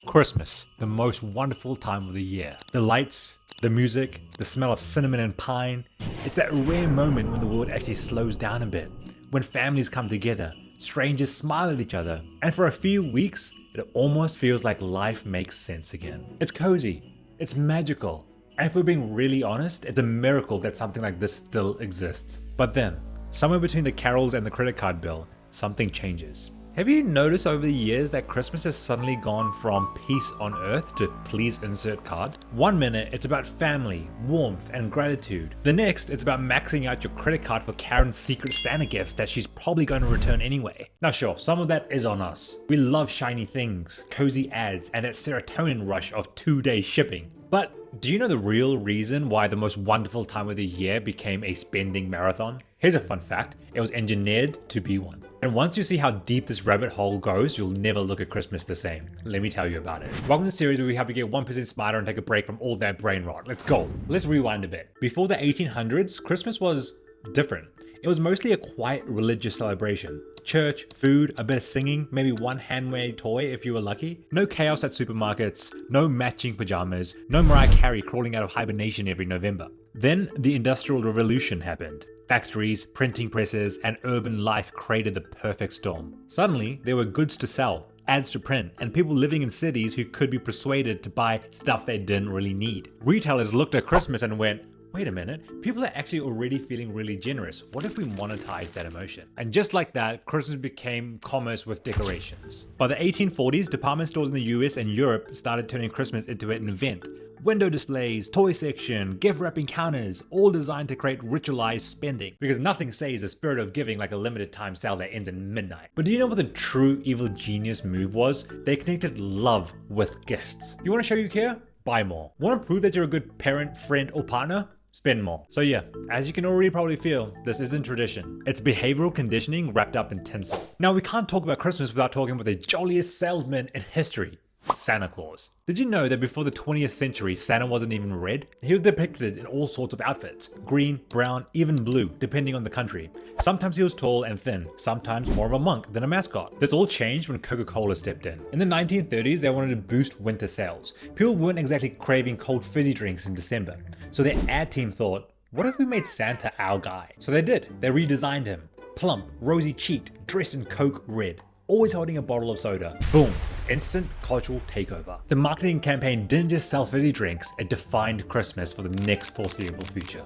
Christmas, the most wonderful time of the year. The lights, the music, the smell of cinnamon and pine. It's that rare moment when the world actually slows down a bit. When families come together, strangers smile at each other, and for a few weeks, it almost feels like life makes sense again. It's cozy, it's magical, and if we're being really honest, it's a miracle that something like this still exists. But then, somewhere between the carols and the credit card bill, something changes. Have you noticed over the years that Christmas has suddenly gone from peace on earth to please insert card? One minute it's about family, warmth, and gratitude. The next it's about maxing out your credit card for Karen's secret Santa gift that she's probably going to return anyway. Now sure, some of that is on us. We love shiny things, cozy ads, and that serotonin rush of 2-day shipping. But do you know the real reason why the most wonderful time of the year became a spending marathon? Here's a fun fact, it was engineered to be one. And once you see how deep this rabbit hole goes, you'll never look at Christmas the same. Let me tell you about it. Welcome to the series where we help you get 1% smarter and take a break from all that brain rot. Let's go. Let's rewind a bit. Before the 1800s, Christmas was different. It was mostly a quiet religious celebration. Church, food, a bit of singing, maybe one handmade toy if you were lucky. No chaos at supermarkets, no matching pajamas, no Mariah Carey crawling out of hibernation every November. Then the Industrial Revolution happened. Factories, printing presses, and urban life created the perfect storm. Suddenly, there were goods to sell, ads to print, and people living in cities who could be persuaded to buy stuff they didn't really need. Retailers looked at Christmas and went, wait a minute, people are actually already feeling really generous. What if we monetize that emotion? And just like that, Christmas became commerce with decorations. By the 1840s, department stores in the US and Europe started turning Christmas into an event. Window displays, toy section, gift wrapping counters, all designed to create ritualized spending. Because nothing says the spirit of giving like a limited time sale that ends at midnight. But do you know what the true evil genius move was? They connected love with gifts. You want to show you care? Buy more. Want to prove that you're a good parent, friend, or partner? Spend more. So yeah, as you can already probably feel, this isn't tradition. It's behavioral conditioning wrapped up in tinsel. Now we can't talk about Christmas without talking about the jolliest salesman in history. Santa Claus. Did you know that before the 20th century, Santa wasn't even red? He was depicted in all sorts of outfits. Green, brown, even blue, depending on the country. Sometimes he was tall and thin, sometimes more of a monk than a mascot. This all changed when Coca-Cola stepped in. In the 1930s, they wanted to boost winter sales. People weren't exactly craving cold fizzy drinks in December. So their ad team thought, what if we made Santa our guy? So they did. They redesigned him. Plump, rosy-cheeked, dressed in Coke red. Always holding a bottle of soda. Boom. Instant cultural takeover. The marketing campaign didn't just sell fizzy drinks, it defined Christmas for the next foreseeable future.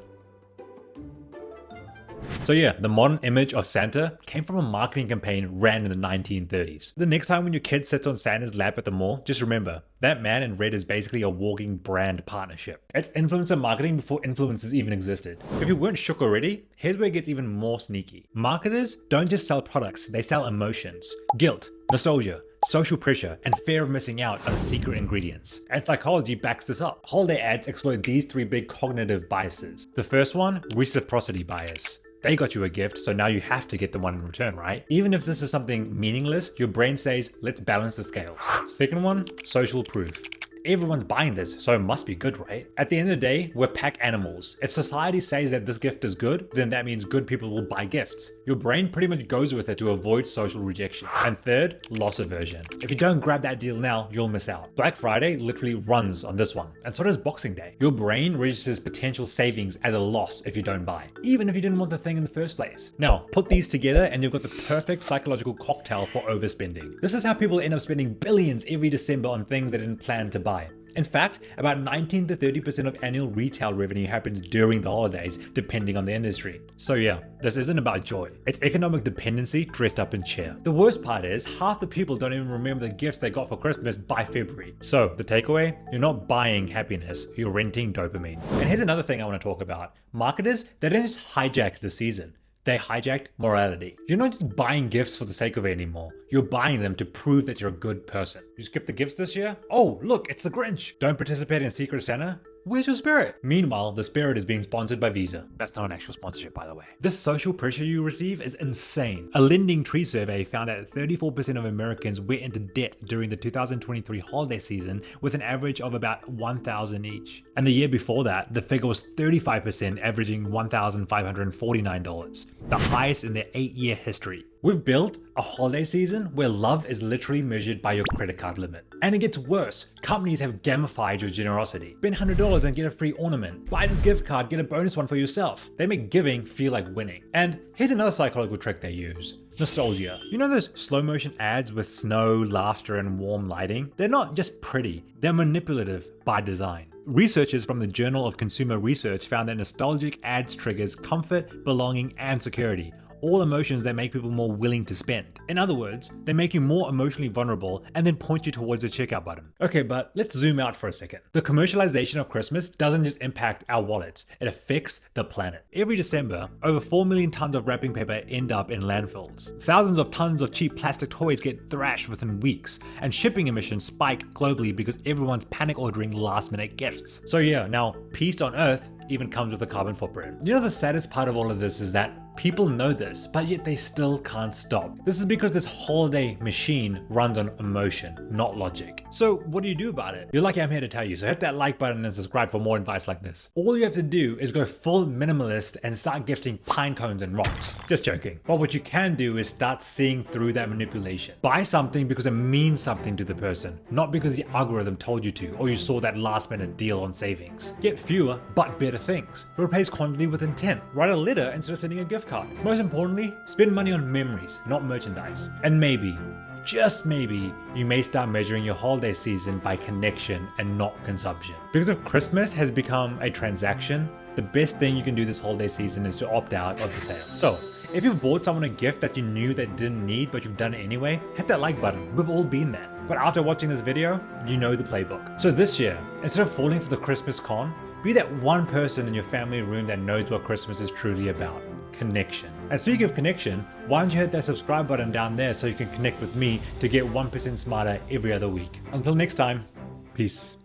So yeah, the modern image of Santa came from a marketing campaign ran in the 1930s. The next time when your kid sits on Santa's lap at the mall, just remember, that man in red is basically a walking brand partnership. It's influencer marketing before influencers even existed. If you weren't shook already, here's where it gets even more sneaky. Marketers don't just sell products, they sell emotions. Guilt, nostalgia, social pressure, and fear of missing out are secret ingredients. And psychology backs this up. Holiday ads exploit these 3 big cognitive biases. The first one, reciprocity bias. They got you a gift, so now you have to get the one in return, right? Even if this is something meaningless, your brain says, let's balance the scales. Second one, social proof. Everyone's buying this, so it must be good, right? At the end of the day, we're pack animals. If society says that this gift is good, then that means good people will buy gifts. Your brain pretty much goes with it to avoid social rejection. And third, loss aversion. If you don't grab that deal now, you'll miss out. Black Friday literally runs on this one, and so does Boxing Day. Your brain registers potential savings as a loss if you don't buy, even if you didn't want the thing in the first place. Now, put these together and you've got the perfect psychological cocktail for overspending. This is how people end up spending billions every December on things they didn't plan to buy. In fact, about 19 to 30% of annual retail revenue happens during the holidays, depending on the industry. So yeah, this isn't about joy. It's economic dependency dressed up in cheer. The worst part is, half the people don't even remember the gifts they got for Christmas by February. So the takeaway, you're not buying happiness, you're renting dopamine. And here's another thing I want to talk about. Marketers, they don't just hijack the season. They hijacked morality. You're not just buying gifts for the sake of it anymore. You're buying them to prove that you're a good person. You skipped the gifts this year? Oh, look, it's the Grinch. Don't participate in Secret Santa? Where's your spirit? Meanwhile, the spirit is being sponsored by Visa. That's not an actual sponsorship, by the way. This social pressure you receive is insane. A Lending Tree survey found that 34% of Americans went into debt during the 2023 holiday season with an average of about $1,000 each. And the year before that, the figure was 35%, averaging $1,549, the highest in their 8-year history. We've built a holiday season where love is literally measured by your credit card limit. And it gets worse. Companies have gamified your generosity. Spend $100 and get a free ornament. Buy this gift card, get a bonus one for yourself. They make giving feel like winning. And here's another psychological trick they use. Nostalgia. You know those slow motion ads with snow, laughter, and warm lighting? They're not just pretty, they're manipulative by design. Researchers from the Journal of Consumer Research found that nostalgic ads triggers comfort, belonging, and security. All emotions that make people more willing to spend. In other words, they make you more emotionally vulnerable and then point you towards the checkout button. Okay, but let's zoom out for a second. The commercialization of Christmas doesn't just impact our wallets, it affects the planet. Every December, over 4 million tons of wrapping paper end up in landfills. Thousands of tons of cheap plastic toys get thrashed within weeks, and shipping emissions spike globally because everyone's panic ordering last minute gifts. So yeah, now peace on Earth even comes with a carbon footprint. You know, the saddest part of all of this is that people know this, but yet they still can't stop. This is because this holiday machine runs on emotion, not logic. So what do you do about it? You're lucky I'm here to tell you, so hit that like button and subscribe for more advice like this. All you have to do is go full minimalist and start gifting pine cones and rocks. Just joking. But what you can do is start seeing through that manipulation. Buy something because it means something to the person, not because the algorithm told you to, or you saw that last minute deal on savings. Get fewer but better things. Replace quantity with intent. Write a letter instead of sending a gift card. Most importantly, spend money on memories, not merchandise. And maybe, just maybe, you may start measuring your holiday season by connection and not consumption. Because if Christmas has become a transaction, the best thing you can do this holiday season is to opt out of the sale. So, if you've bought someone a gift that you knew they didn't need but you've done it anyway, hit that like button. We've all been there. But after watching this video, you know the playbook. So this year, instead of falling for the Christmas con, be that one person in your family room that knows what Christmas is truly about. Connection. And speaking of connection, why don't you hit that subscribe button down there so you can connect with me to get 1% smarter every other week. Until next time, peace.